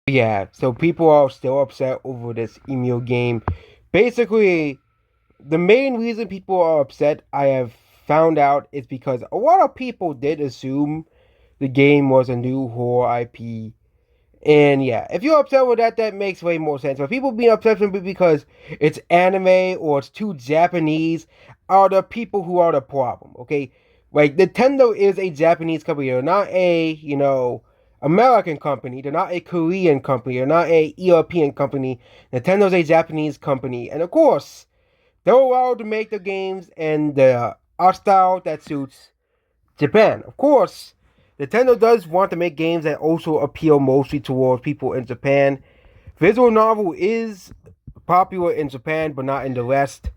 Yeah, so people are still upset over this emio game. Basically, the main reason people are upset, I have found out, is because a lot of people did assume the game was a new horror IP. And yeah, if you're upset with that, that makes way more sense. But people being upset simply because it's anime or it's too Japanese are the people who are the problem, okay? Like, Nintendo is a Japanese company. They're not a, American company. They're not a Korean company. They're not a European company. Nintendo's a Japanese company. And of course, they're allowed to make the games and the art style that suits Japan. Of course, Nintendo does want to make games that also appeal mostly towards people in Japan. Visual novel is popular in Japan, but not in the West.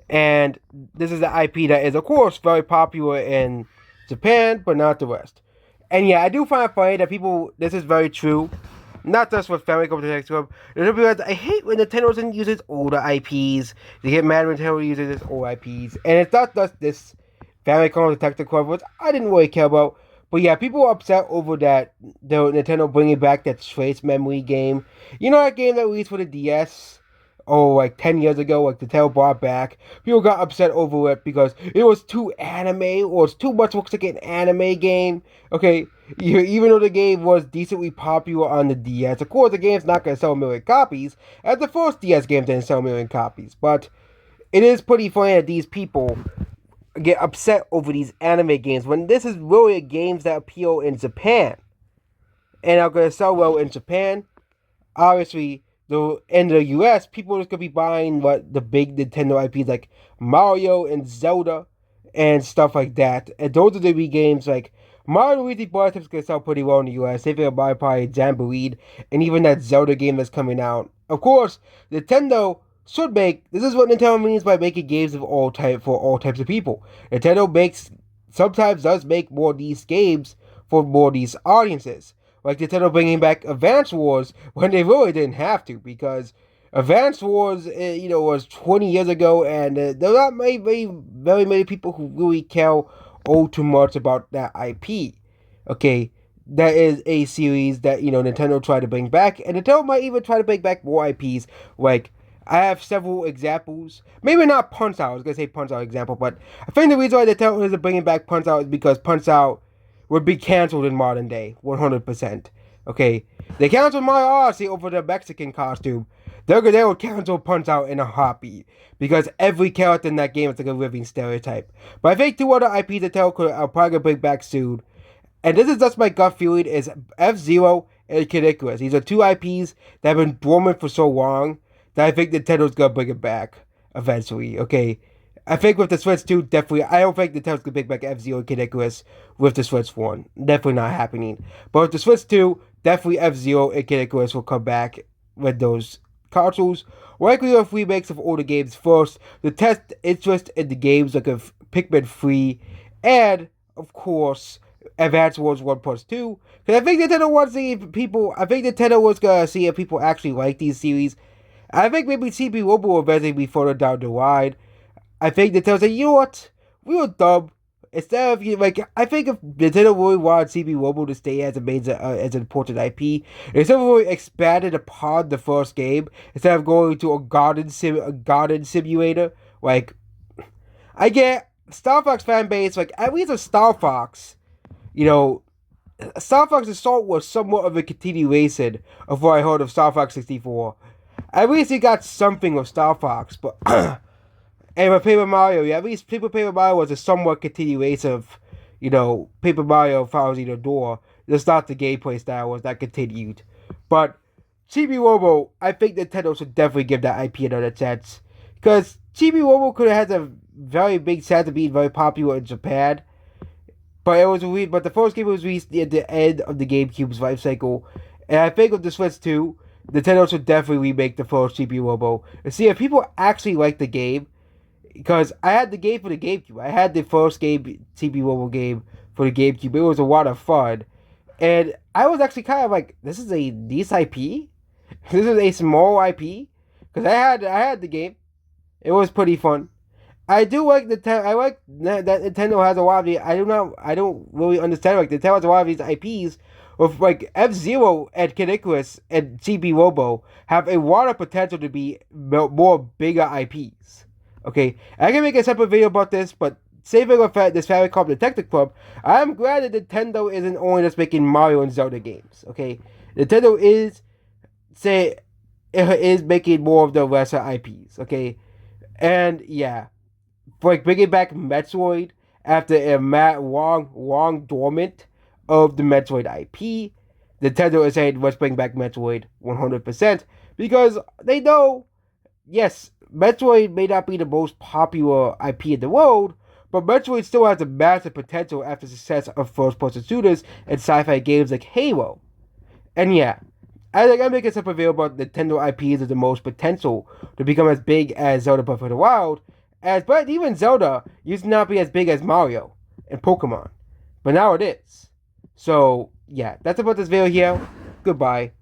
And this is an IP that is, of course, very popular in Japan, but not the West. And yeah, I do find it funny that people, this is very true, not just with Famicom Detective Club. I hate when Nintendo doesn't use its older IPs. They get mad when Nintendo uses its old IPs. And it's not just this Famicom Detective Club, which I didn't really care about. But yeah, people are upset over that the Nintendo bringing back that Trace Memory game. You know that game that released for the DS? Oh, like 10 years ago, like the Nintendo brought back. People got upset over it because it was too anime, or it's too much looks like an anime game. Okay, even though the game was decently popular on the DS, of course the game's not going to sell a million copies, as the first DS game didn't sell a million copies. But it is pretty funny that these people get upset over these anime games when this is really games that appeal in Japan and are going to sell well in Japan. Obviously, in the US, people are just gonna be buying what the big Nintendo IPs like Mario and Zelda and stuff like that. And those are the big games like Mario Luigi Bros. Is gonna sell pretty well in the US. They're gonna buy probably Jamboree and even that Zelda game that's coming out. Of course, Nintendo should make. This is what Nintendo means by making games of all type for all types of people. Nintendo makes sometimes does make more of these games for more of these audiences. Like Nintendo bringing back Advance Wars when they really didn't have to, because Advance Wars, was 20 years ago, and there are not very many people who really care all too much about that IP. Okay, that is a series that Nintendo tried to bring back, and Nintendo might even try to bring back more IPs. Like, I have several examples. Maybe not Punch Out. I was gonna say Punch Out example, but I think the reason why Nintendo isn't bringing back Punch Out is because Punch Out would be canceled in modern day, 100%. Okay, they canceled Mario Odyssey over the Mexican costume. They would cancel Punch Out in a heartbeat because every character in that game is like a living stereotype. But I think two other IPs that Tell could probably bring back soon, and this is just my gut feeling, is F-Zero and Kid Icarus. These are two IPs that have been dormant for so long that I think Nintendo's gonna bring it back eventually. Okay, I think with the Switch 2, definitely. I don't think Nintendo's gonna bring back F-Zero and Kid Icarus with the Switch 1. Definitely not happening. But with the Switch 2, definitely F-Zero and Kid Icarus will come back with those consoles. Likely with remakes of older games first to test interest in the games like of Pikmin 3 and, of course, Advance Wars 1 plus 2. Because I think Nintendo wants to see if people. I think Nintendo was gonna see if people actually like these series. I think maybe CB Robo will eventually be further down the line. I think Nintendo said, you know what? We were dumb. Instead of I think if Nintendo really wanted CB Robo to stay as a major, as an important IP, instead of really expanded upon the first game, instead of going to a garden simulator, like I get Star Fox fan base, like at least a Star Fox, you know, Star Fox Assault was somewhat of a continuation of what I heard of Star Fox 64. At least he got something of Star Fox, but and with Paper Mario, yeah, at least Paper Mario was a somewhat continuation of, Paper Mario follows the door. That's not the gameplay style was that continued. But Chibi Robo, I think Nintendo should definitely give that IP another chance. Because Chibi Robo could have had a very big chance of being very popular in Japan. But the first game was released at the end of the GameCube's life cycle. And I think with the Switch 2, Nintendo should definitely remake the first Chibi Robo. And see if people actually like the game, because I had the game for the GameCube. I had the first game, TB Mobile game for the GameCube. It was a lot of fun. And I was actually kind of like, this is a nice IP? This is a small IP? Because I had the game. It was pretty fun. I do like I like that Nintendo has a lot of the, I don't really understand, like Nintendo has a lot of these IPs with like F-Zero and Kid Icarus and CB Robo have a lot of potential to be more bigger IPs. Okay, I can make a separate video about this, but saving with this Famicom Detective Club, I'm glad that Nintendo isn't only just making Mario and Zelda games. Okay, Nintendo is making more of the lesser IPs. Okay, and yeah, like bringing back Metroid after a long dormant of the Metroid IP. Nintendo is saying let's bring back Metroid 100% because they know, yes, Metroid may not be the most popular IP in the world, but Metroid still has a massive potential after the success of first-person shooters and sci-fi games like Halo. And yeah, I think I make a separate video about Nintendo IPs with the most potential to become as big as Zelda Breath of the Wild, but even Zelda used to not be as big as Mario and Pokemon, but now it is. So yeah, that's about this video here. Goodbye.